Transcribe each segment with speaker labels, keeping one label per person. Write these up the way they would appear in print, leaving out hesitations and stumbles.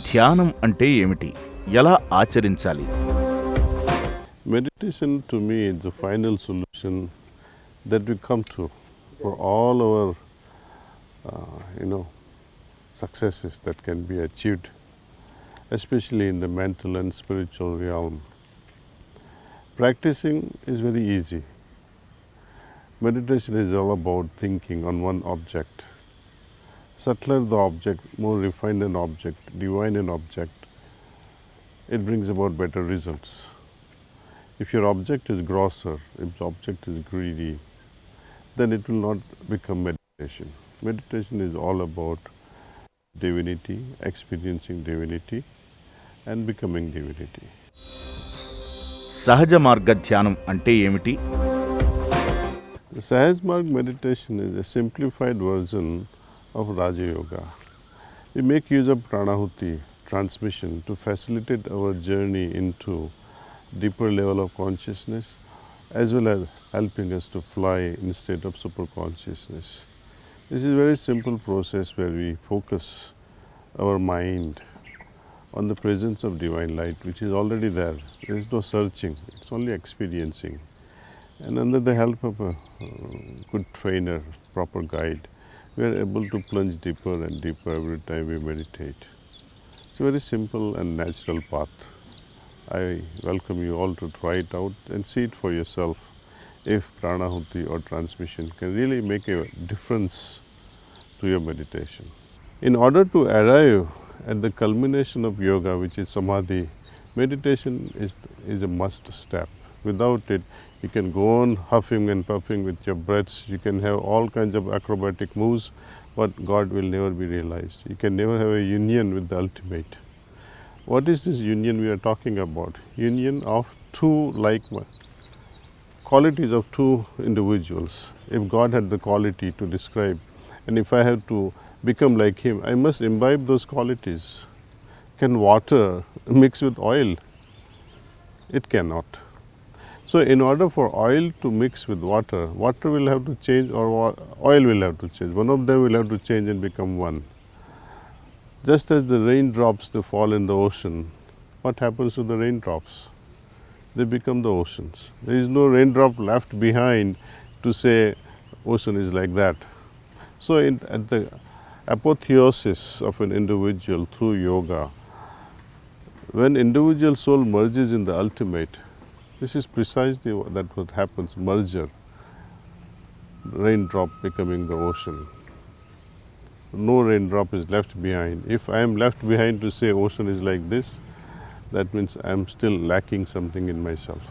Speaker 1: ధ్యానం అంటే ఏమిటి? ఎలా ఆచరించాలి?
Speaker 2: Meditation to me is the final solution that we come to for all our successes that can be achieved, especially in the mental and spiritual realm. Practicing is very easy. Meditation is all about thinking on one object. Subtler the object, more refined an object, divine an object, it brings about better results. If your object is grosser, if the object is greedy, then it will not become meditation. Meditation is all about divinity, experiencing divinity and becoming divinity.
Speaker 1: సహజ మార్గ ధ్యానం అంటే ఏమిటి?
Speaker 2: The Sahaj Marg meditation is a simplified version of Raja Yoga. We make use of pranahuti, transmission, to facilitate our journey into deeper level of consciousness, as well as helping us to fly in state of super consciousness. This is a very simple process where we focus our mind on the presence of divine light, which is already there. There is no searching, it's only experiencing. And under the help of a good trainer, proper guide, we are able to plunge deeper and deeper every time we meditate. It's a very simple and natural path. I welcome you all to try it out and see it for yourself if pranahuti or transmission can really make a difference to your meditation. In order to arrive at the culmination of yoga, which is samadhi, meditation is a must step. Without it, you can go on huffing and puffing with your breaths. You can have all kinds of acrobatic moves, but God will never be realized. You can never have a union with the ultimate. What is this union we are talking about? Union of two qualities of two individuals. If God had the quality to describe, and if I have to become like Him, I must imbibe those qualities. Can water mix with oil? It cannot. So in order for oil to mix with water, water will have to change or oil will have to change. One of them will have to change and become one. Just as the raindrops they fall in the ocean, what happens to the raindrops? They become the oceans. There is no raindrop left behind to say ocean is like that. So at the apotheosis of an individual through yoga, when individual soul merges in the ultimate, this is precisely what happens, merger, raindrop becoming the ocean. No raindrop is left behind. If I am left behind to say ocean is like this, that means I am still lacking something in myself.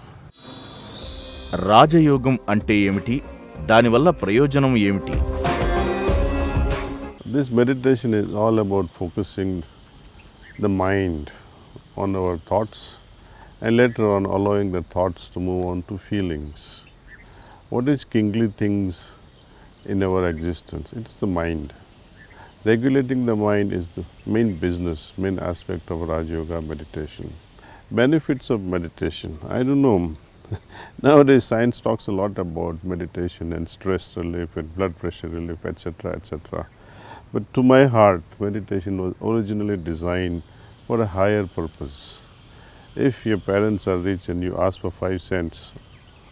Speaker 1: రాజయోగం అంటే ఏమిటి? దానివల్ల ప్రయోజనం ఏమిటి?
Speaker 2: This meditation is all about focusing the mind on our thoughts and later on allowing the thoughts to move on to feelings. What is kingly things in our existence? It's the mind. Regulating the mind is the main business, main aspect of Raja Yoga meditation. Benefits of meditation. I don't know. Nowadays science talks a lot about meditation and stress relief and blood pressure relief, etc., etc. But to my heart, meditation was originally designed for a higher purpose. If your parents are rich and you ask for 5 cents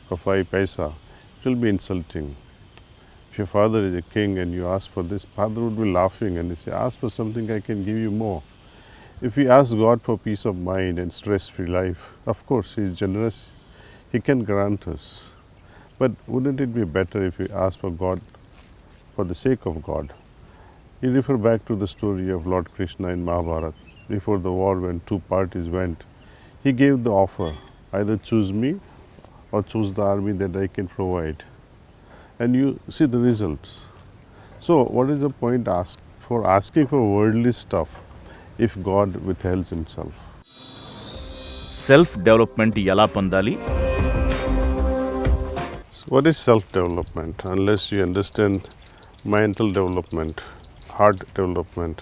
Speaker 2: or 5 paisa, it will be insulting. If your father is a king and you ask for this, father would be laughing and he say, ask for something, I can give you more. If we ask God for peace of mind and stress-free life, of course He is generous, He can grant us. But wouldn't it be better if we ask for God for the sake of God? You refer back to the story of Lord Krishna in Mahabharata. Before the war, when two parties went, He gave the offer, either choose me or choose the army that I can provide. And you see the results. So what is the point for asking for worldly stuff if God withholds Himself?
Speaker 1: Self development ఎలా పొందాలి?
Speaker 2: So what is self-development? Unless you understand mental development, heart development,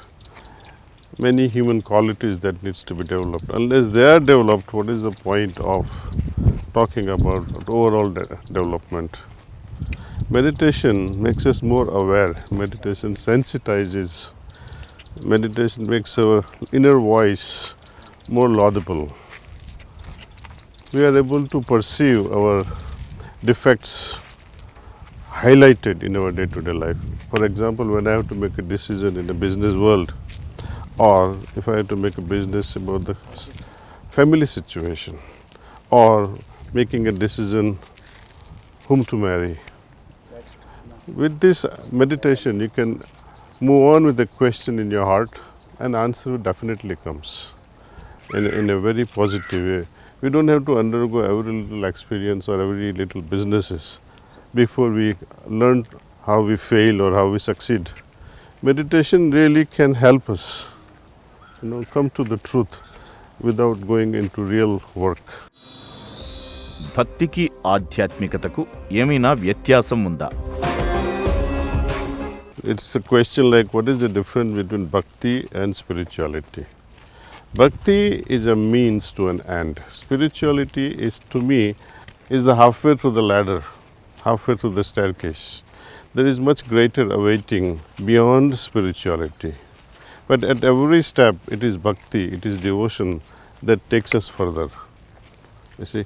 Speaker 2: many human qualities that needs to be developed. Unless they are developed, what is the point of talking about overall development? Meditation makes us more aware. Meditation sensitizes Meditation makes our inner voice more laudable. We are able to perceive our defects highlighted in our day-to-day life. For example, when I have to make a decision in the business world, or if I have to make a business about the family situation, or making a decision whom to marry. With this meditation, you can move on with the question in your heart, and answer definitely comes in a very positive way. We don't have to undergo every little experience or every little businesses before we learn how we fail or how we succeed. Meditation really can help us, come to the truth without going into real work.
Speaker 1: భక్తికి ఆధ్యాత్మికతకు ఏమైనా వ్యత్యాసం ఉందా?
Speaker 2: It's a question like, what is the difference between bhakti and spirituality? Bhakti is a means to an end. Spirituality is, to me, is the halfway through the ladder, halfway through the staircase. There is much greater awaiting beyond spirituality. But at every step, it is bhakti, it is devotion that takes us further. You see,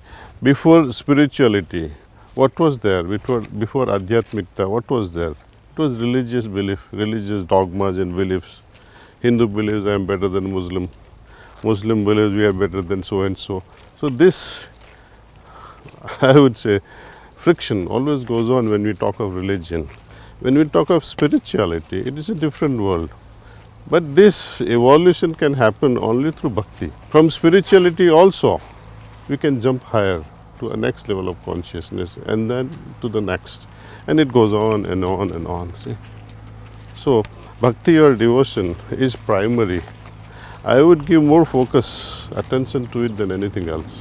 Speaker 2: before spirituality, what was there? Before adhyatmikta, what was there? It was religious belief, religious dogmas and beliefs. Hindu believes I am better than Muslim. Muslim believes we are better than so and so. So this, I would say, friction always goes on when we talk of religion. When we talk of spirituality, it is a different world. But this evolution can happen only through bhakti. From spirituality also, we can jump higher to a next level of consciousness, and then to the next. And it goes on and on and on. See? So, bhakti or devotion is primary. I would give more focus, attention to it than anything else.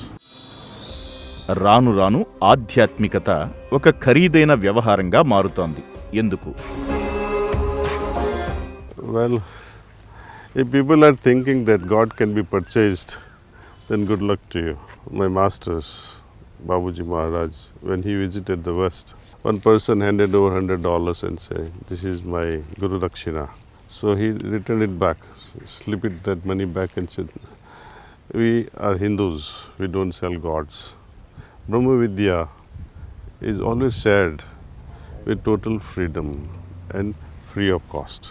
Speaker 1: రాను రాను ఆధ్యాత్మికత ఒక ఖరీదైన వ్యవహారంగా మారుతోంది. ఎందుకు?
Speaker 2: Well, if people are thinking that God can be purchased, then good luck to you. My masters, Babuji Maharaj, when he visited the West, one person handed over $100 and said, "This is my Guru Dakshina." So he returned it back, slipped that money back and said, "We are Hindus, we don't sell gods. Brahma Vidya is always shared with total freedom and free of cost."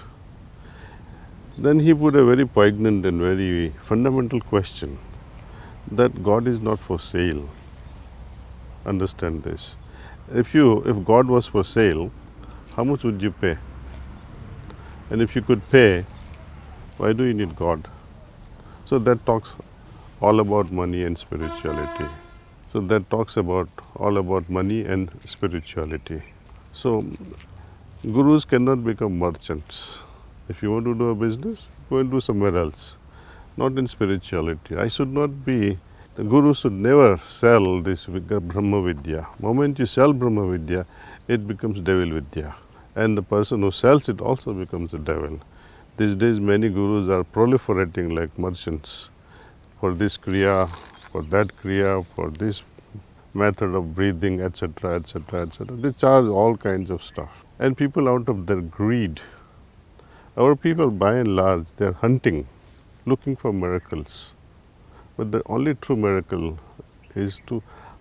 Speaker 2: Then he put a very poignant and very fundamental question, that God is not for sale. Understand this. If God was for sale, how much would you pay? And if you could pay, why do you need God? So that talks all about money and spirituality. So that talks about all about money and spirituality. So gurus cannot become merchants. If you want to do a business, go and do somewhere else. Not in spirituality. The guru should never sell this Brahma Vidya. Moment you sell Brahma Vidya, it becomes Devil Vidya. And the person who sells it also becomes a devil. These days many gurus are proliferating like merchants. For this kriya, for that kriya, for this method of breathing, etc., etc., etc. They charge all kinds of stuff. And people, out of their greed, our people by and large, they are hunting, looking for miracles. But the only true miracle is to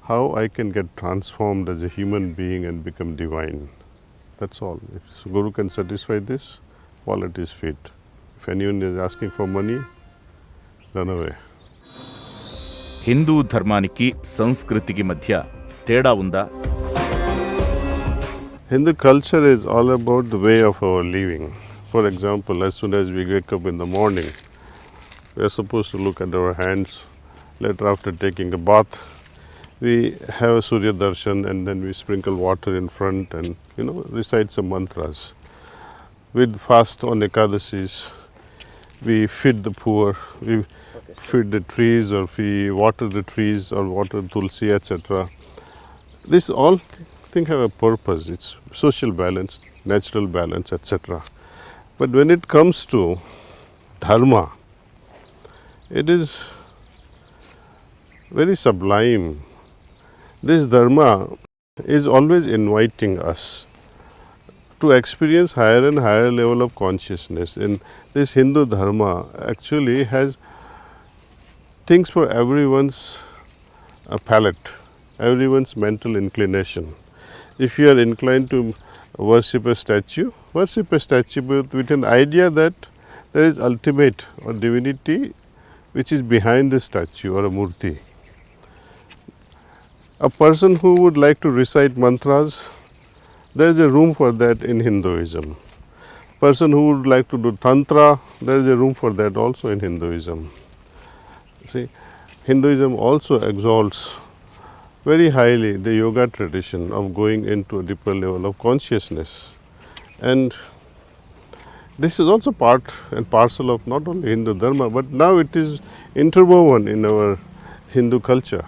Speaker 2: how I can get transformed as a human being and become divine. That's all. If Guru can satisfy this, wallet is fit. If anyone is asking for money, run away.
Speaker 1: Hindu ధర్మానికి సంస్కృతికి మధ్య తేడా ఉందా?
Speaker 2: Hindu culture is all about the way of our living. For example, as soon as we wake up in the morning, we are supposed to look at our hands. Later, after taking a bath, we have a Surya Darshan, and then we sprinkle water in front and recite some mantras. We fast on Ekadasis. We feed the poor. We feed the trees, or we water the trees, or water tulsi, etc. This all thing have a purpose. It's social balance, natural balance, etc. But when it comes to Dharma, it is very sublime. This Dharma is always inviting us. to experience higher and higher level of consciousness. And this Hindu Dharma actually has things for everyone's palate, everyone's mental inclination. If you are inclined to worship a statue with an idea that there is ultimate or divinity which is behind the statue or a murti. A person who would like to recite mantras, there is a room for that in Hinduism. Person who would like to do tantra, there is a room for that also in Hinduism. See, Hinduism also exalts very highly the yoga tradition of going into a deeper level of consciousness. And this is also part and parcel of not only Hindu Dharma, but now it is interwoven in our Hindu culture.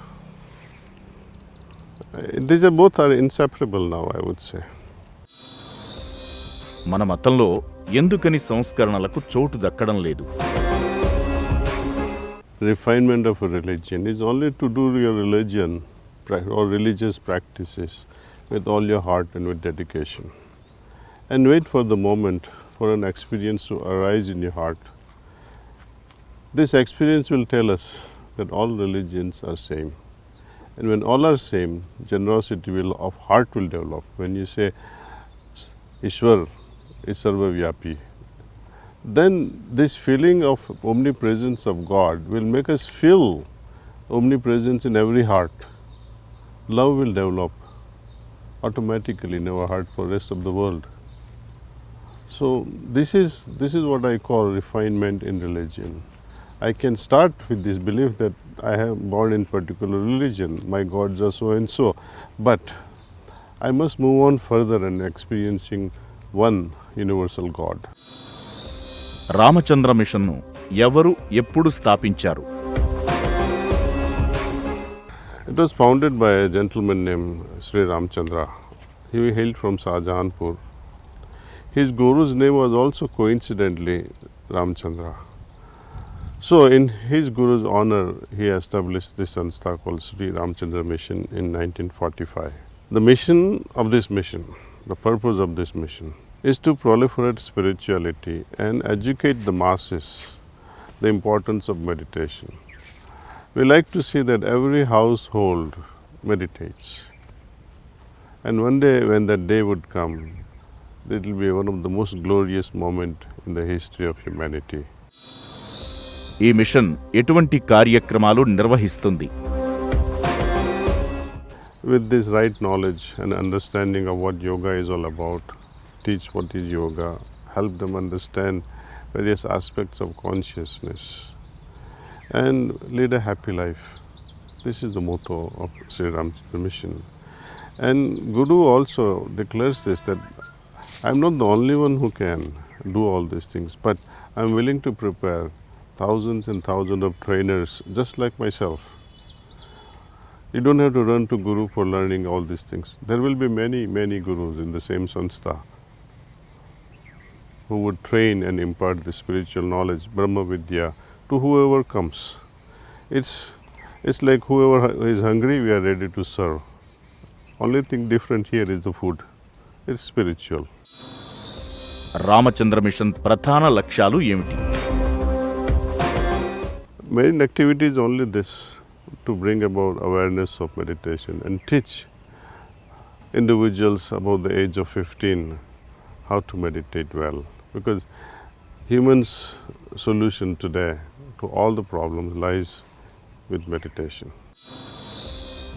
Speaker 2: These are both are inseparable now, I would say.
Speaker 1: మన మతంలో ఎందుకని సంస్కరణలకు చోటు దక్కడం లేదు?
Speaker 2: Refinement of a religion is only to do your religion or religious practices with all your heart and with dedication. And wait for the moment for an experience to arise in your heart. This experience will tell us that all religions are same. And when all are same, generosity of heart will develop. When you say Ishwar is Sarvavyapi, then this feeling of omnipresence of God will make us feel omnipresence in every heart. Love will develop automatically in our heart for the rest of the world. So this is what I call refinement in religion. I can start with this belief that I have born in particular religion, my gods are so and so, but I must move on further and experiencing one universal God.
Speaker 1: Ramachandra మిషన్ను ఎవరు ఎప్పుడు స్థాపించారు?
Speaker 2: It was founded by a gentleman named Shri Ramchandra. He hailed from Shahjahanpur. His guru's name was also coincidentally Ramchandra. So in his guru's honor, he established this sanstha called Shri Ramchandra Mission in 1945. The mission of this mission, the purpose of this mission, is to proliferate spirituality and educate the masses the importance of meditation. We like to see that every household meditates. And one day when that day would come, it will be one of the most glorious moments in the history of humanity.
Speaker 1: ఈ machine ఎటువంటి కార్యక్రమాలు నిర్వహిస్తుంది?
Speaker 2: With this right knowledge and understanding of what yoga is all about, teach what is yoga, help them understand various aspects of consciousness and lead a happy life. This is the motto of Shri Ramchandra Mission. And Guru also declares this, that I am not the only one who can do all these things, but I am willing to prepare thousands and thousands of trainers just like myself. You don't have to run to Guru for learning all these things. There will be many, many Gurus in the same sanstha who would train and impart the spiritual knowledge, Brahma Vidya, to whoever comes. It's like whoever is hungry, we are ready to serve. Only thing different here is the food. It's spiritual.
Speaker 1: Ramachandra mission ప్రధాన లక్ష్యాలు ఏమిటి?
Speaker 2: Main activity is only this, to bring about awareness of meditation and teach individuals above the age of 15 how to meditate well. Because humans' solution today to all the problems lies with meditation.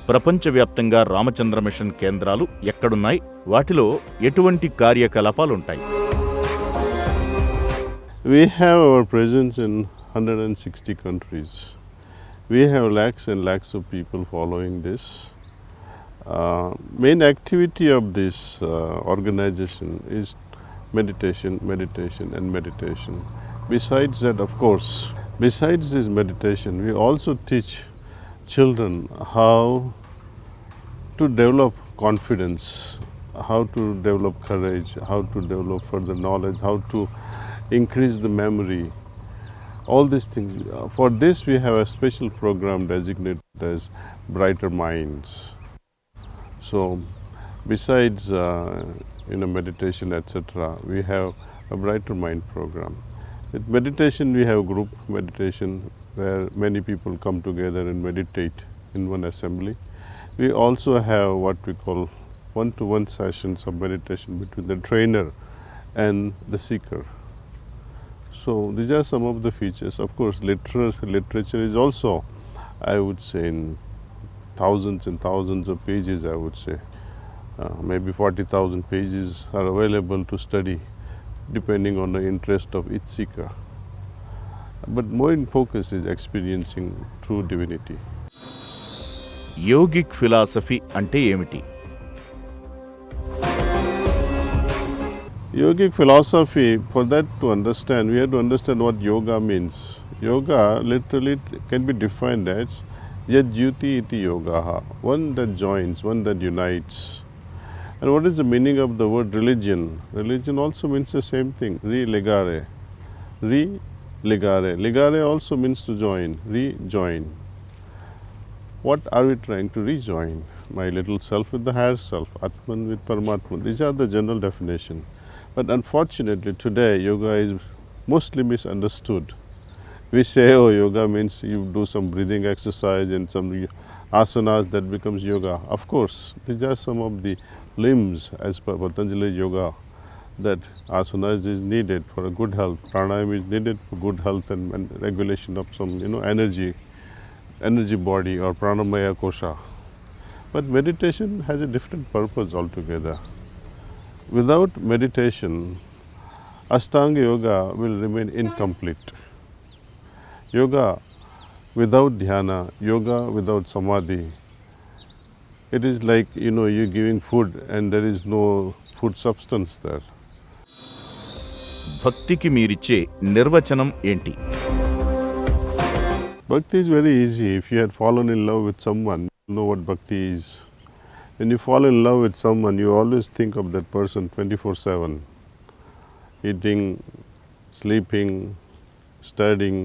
Speaker 1: ప్రపంచవ్యాప్తంగా Ramachandra machine కేంద్రాలు ఎక్కడున్నాయి? వాటిలో ఎటువంటి కార్యకలాపాలుంటాయి?
Speaker 2: We have our presence in 160 countries. We have lakhs and lakhs of people following this. Main activity of this organization is meditation, meditation and meditation. Besides that, of course, besides this meditation, we also teach children how to develop confidence, how to develop courage, how to develop further knowledge, how to increase the memory, all these things. For this we have a special program designated as Brighter Minds. So besides meditation, etc., we have a Brighter Mind program. With meditation, we have group meditation where many people come together and meditate in one assembly. We also have what we call one-to-one sessions of meditation between the trainer and the seeker. So these are some of the features. Of course, literature is also, I would say, in thousands and thousands of pages, I would say. Maybe 40,000 pages are available to study depending on the interest of each seeker. But more in focus is experiencing true divinity.
Speaker 1: Yogic philosophy అంటే ఏమిటి?
Speaker 2: Yogic philosophy, for that to understand, we have to understand what yoga means. Yoga literally can be defined as yajyuti iti yogaha, one that joins, one that unites. And what is the meaning of the word religion? Religion also means the same thing, re-legare. Re-legare. Legare also means to join, rejoin. What are we trying to rejoin? My little self with the higher self, Atman with Paramatman. These are the general definition. But unfortunately today yoga is mostly misunderstood. We say, oh, yoga means you do some breathing exercise and some asanas, that becomes yoga. Of course, these are some of the limbs as per Patanjali yoga, that asanas is needed for a good health, pranayama is needed for good health and regulation of some energy body or pranamaya kosha. But meditation has a different purpose altogether. Without meditation, Ashtanga yoga will remain incomplete. Yoga without dhyana, yoga without samadhi, it is like, you're giving food and there is no food substance there.
Speaker 1: భక్తికి మీరిచ్చే నిర్వచనం ఏంటి?
Speaker 2: Bhakti is very easy. If you had fallen in love with someone, you know what bhakti is. When you fall in love with someone, you always think of that person 24/7. Eating, sleeping, studying,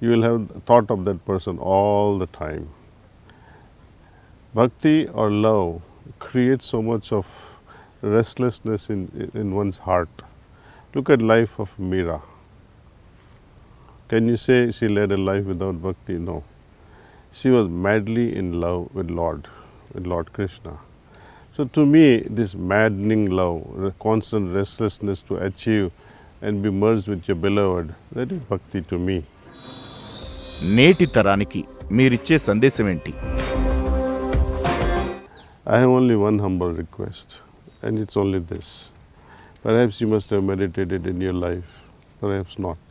Speaker 2: you will have thought of that person all the time. Bhakti or love creates so much of restlessness in one's heart. Look at life of Meera. Can you say she led a life without bhakti? No. She was madly in love with Lord Krishna. So to me, this maddening love, constant restlessness to achieve and be merged with your beloved, that is bhakti to me.
Speaker 1: నేటి తరానికి మీరిచ్చే సందేశం ఏంటి?
Speaker 2: I have only one humble request, and it's only this. Perhaps you must have meditated in your life, perhaps not.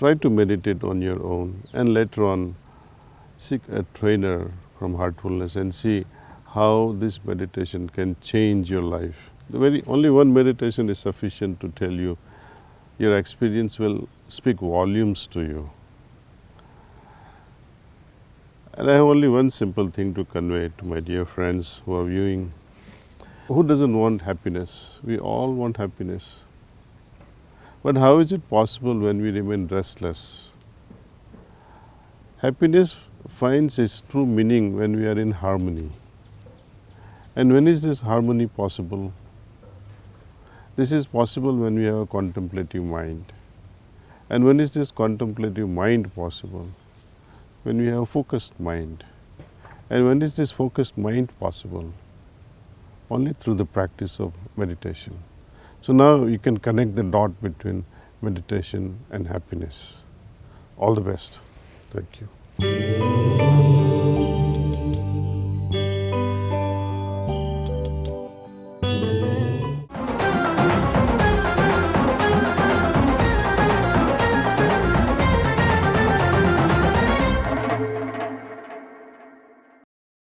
Speaker 2: Try to meditate on your own and later on seek a trainer from heartfulness and see how this meditation can change your life. Only one meditation is sufficient to tell you. Your experience will speak volumes to you. And I have only one simple thing to convey to my dear friends who are viewing. Who doesn't want happiness? We all want happiness. But how is it possible when we remain restless? Happiness finds its true meaning when we are in harmony. And when is this harmony possible? This is possible when we have a contemplative mind. And when is this contemplative mind possible? When we have a focused mind. And when is this focused mind possible? Only through the practice of meditation. So now you can connect the dot between meditation and happiness. All the best. Thank you.